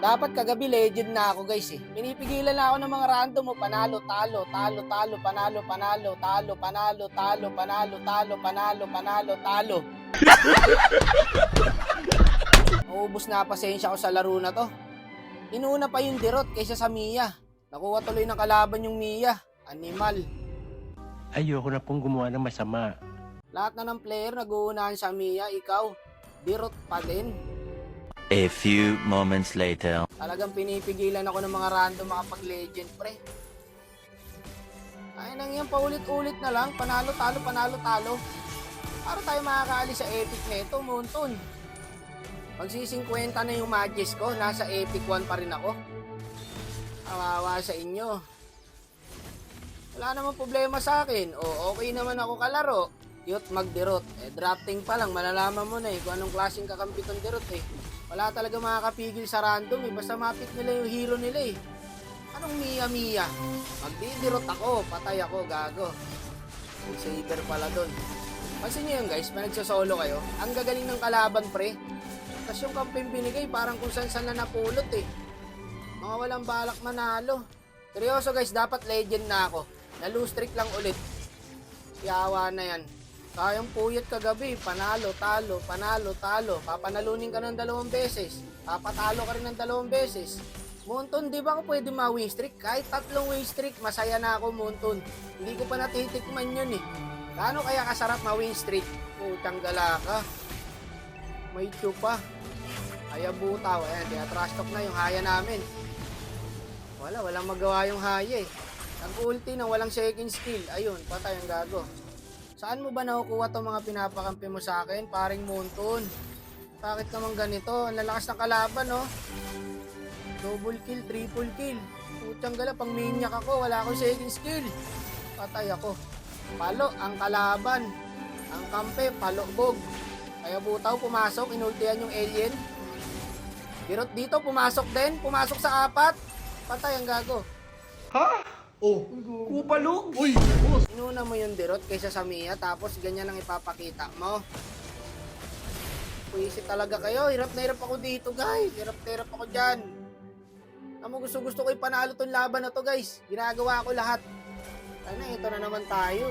Dapat kagabi legend na ako guys eh. Pinipigilan na ako ng mga random mo. Panalo, talo, talo, talo, panalo, panalo, talo, panalo, talo, panalo, talo, panalo, panalo, talo. Maubos na pasensya ko sa laro na to. Inuna pa yung Dirot kaysa sa Mia. Nakuha tuloy ng kalaban yung Mia. Animal. Ayoko na pong gumawa ng masama. Lahat na ng player nag-uunahan sa Mia. Ikaw, Dirot pa din. A few moments later. Talagang pinipigilan ako ng mga random makapag-legend, pre. Ay nang yan, paulit-ulit na lang. Panalo, talo, panalo, talo. Para tayo makakaalis sa epic neto, Monton. Magsi-50 na yung magis ko. Nasa epic 1 pa rin ako. Kawawa sa inyo. Wala namang problema sa akin. O, okay naman ako kalaro. Yut magdirot. Drafting pa lang, malalaman mo na kung anong klaseng kakampi tong dirot Wala talaga makakapigil sa random Basta mapit nila yung hero nila Anong Mia? Magdidirot ako, patay ako, gago. May saber pala dun. Pansin nyo yun guys, pag nagsasolo kayo, ang gagaling ng kalaban pre. Tapos yung kampeng binigay, parang kung saan na napulot Mga walang balak manalo. Seryoso guys, dapat legend na ako. Na-lose streak lang ulit. Yawa na yan. Kayang puyat kagabi, panalo, talo, panalo, talo. Papanalunin ka ng 2 beses. Papatalo ka rin ng 2 beses. Monton, di ba ako pwede ma-win streak? Kahit 3 win streak, masaya na ako, Monton. Hindi ko pa natitikman yun Gaano kaya kasarap ma-win streak? Putang gala ka. May tsupa. Haya butaw. Ayan, trash talk na yung haya namin. Walang magawa yung haya Nag-ulti nang walang second skill. Ayun, patay ang gago. Saan mo ba nakukuha itong mga pinapakampi mo sa akin, paring Monton? Bakit naman ganito? Ang lalakas ng kalaban, Double kill, triple kill. Putang gala, pang minyak ako, wala akong second skill. Patay ako. Palo ang kalaban. Ang kampe, palokbog. Kaya butaw, pumasok, inultihan yung alien. Dirot dito, pumasok din. Pumasok sa 4. Patay ang gago. Ha? Oh, kupalo. Uy, Inuna mo yung Dirot kaysa sa Mia, tapos ganyan ang ipapakita mo. Puisit talaga kayo. Hirap na hirap ako dito, guys. Hirap na hirap ako dyan. Gusto ko ipanalo tong laban na to, guys. Ginagawa ko lahat. Ano, ito na naman tayo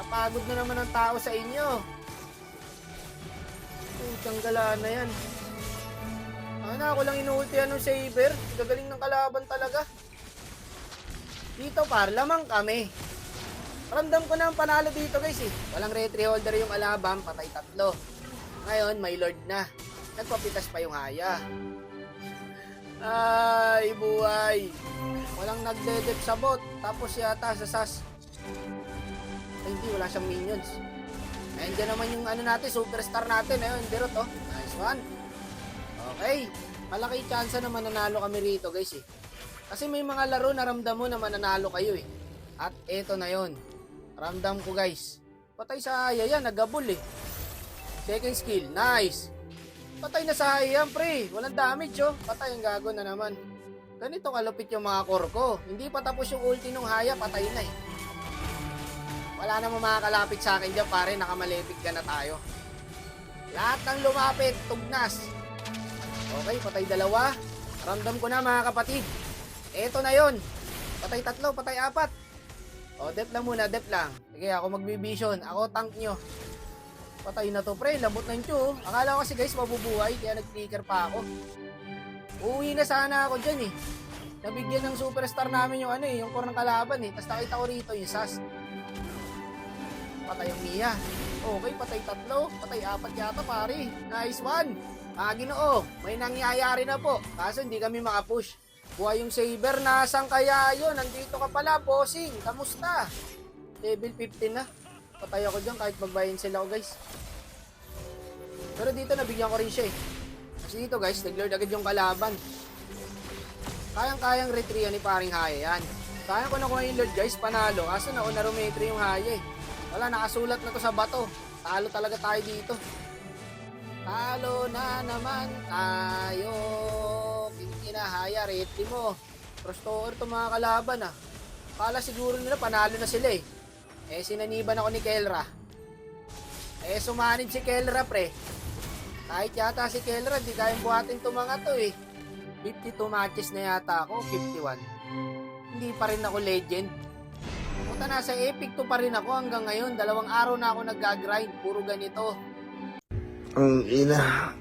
Napagod na naman ang tao sa inyo. Putang gala na yan. Ako lang inuultihan ng saber. Gagaling ng kalaban talaga. Dito par, lamang kami. Ramdam ko na ang panalo dito guys Walang retry holder yung Alabam, patay 3. Ngayon, may lord na. Nagpapitas pa yung haya. Ay, buhay. Walang nagdedep sa bot. Tapos yata sa sas. Ay, hindi, wala siyang minions. Nandiyan naman yung natin, superstar natin. Ayun, Dirot Nice one. Okay. Malaki chance na mananalo kami rito guys Kasi may mga laro na ramdam mo na mananalo kayo At eto na yon. Ramdam ko guys. Patay sa haya yan, nagabol Second skill, nice. Patay na sa haya yan pre. Walang damage Patay ang gago na naman. Ganito kalupit yung mga core ko. Hindi pa tapos yung ulti nung haya, patay na Wala namang makakalapit sa akin dyan pare, nakamalipit ka na tayo. Lahat ng lumapit, tugnas. Okay, patay 2. Ramdam ko na mga kapatid. Eto na yon. Patay 3, patay 4. Dep lang muna, dep lang. Sige, ako magbibision. Ako tank nyo. Patay na to pre, lambot ng tiyo. Akala ko kasi guys mabubuhay, kaya nag-flicker pa ako. Uuwi na sana ako dyan Nabigyan ng superstar namin yung yung core ng kalaban Tapos nakita ko rito yung sas. Patay yung Mia. Okay, patay 3, patay 4 yata pare. Nice one. Ginoo, may nangyayari na po. Kaso hindi kami makapush. Buhay yung saber, nasaan kaya yun? Nandito ka pala, bossing. Kamusta? Level 15 na. Patay ako dyan kahit magbayan sila ko guys. Pero dito nabigyan ko rin siya Kasi dito guys, nag-lord agad yung kalaban. Kayang-kayang retry ni paring haya yan. Kaya ko nakuha yung lord guys, panalo. Kaso nauna rumetry yung haya Wala, nakasulat na to sa bato. Talo talaga tayo dito. Talo na naman tayo. Kinahaya, retry mo. Prostoer to mga kalaban Kala siguro nila panalo na sila sinaniban ako ni Kelra. Sumanid si Kelra pre. Kahit yata si Kelra, di kayang buhatin itong mga to 52 matches na yata ako, 51. Hindi pa rin ako legend. Puta, nasa Epic 2 pa rin ako hanggang ngayon. 2 araw na ako nag-grind, puro ganito. Ang ina.